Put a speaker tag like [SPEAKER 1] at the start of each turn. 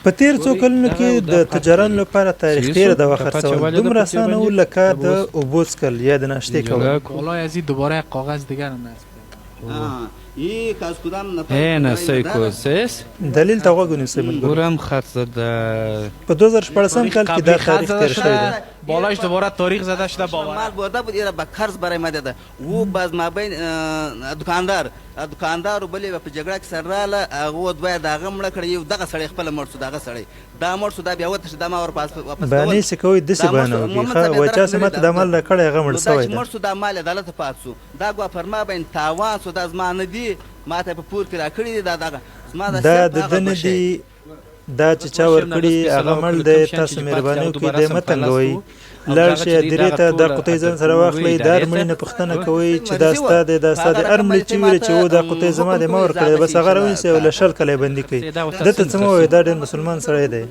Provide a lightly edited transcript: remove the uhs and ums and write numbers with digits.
[SPEAKER 1] په تیر څو کلونو کې د تجارانو لپاره تاریخ تیر د خرڅول دومره اسانه و لکه د اوبو څښل یا د ناشتې کول.
[SPEAKER 2] والله از این دوباره کاغذ دیگر نصب
[SPEAKER 3] هنا سایکوسیس
[SPEAKER 1] دلیل ته غوږ ونیسئ ملګرو.
[SPEAKER 3] برم خط زده
[SPEAKER 1] په 2014 کال کې دا تاریخ تیر شوی دی.
[SPEAKER 2] بالاش دوباره تاریخ زده شده باور
[SPEAKER 4] مال برده بود ایرا با قرض برای ما داده و باز ما بین دکاندار بلی په جګړه کې سره رااله هغه دوی دغه مړه کړی یو دغه سړی خپل مړ شو دغه سړی دا مړ شو دا بیا وته دا ما ور واپس
[SPEAKER 1] باندې څه کوي د څه باندې ښه وچا سمت د مال لا کړی هغه مړ شوی دی.
[SPEAKER 4] مړ شو دا مال عدالت پات شو دا غوا فرما بین تاوان شو د زما نه دی ما ته په پور کې را کړی دی دا زما
[SPEAKER 1] دا د دنه دی دا چې چا ور کړی هغه مړ دی. تاسو مهرباني وکړئ د متنګوي لاړ شي درې ته د قطۍ ځن سره واخلئ دا ارمړي نه پوښتنه کوئ چې دا ستا دی دا ستا دی ارمړي چې ویل چې و دا قطۍ زما دی ما ورکړی بس هغه راونیسئ او له شل کلی بندي کړئ. دته څه مه وایئ دا ډېر مسلمان سړی دی.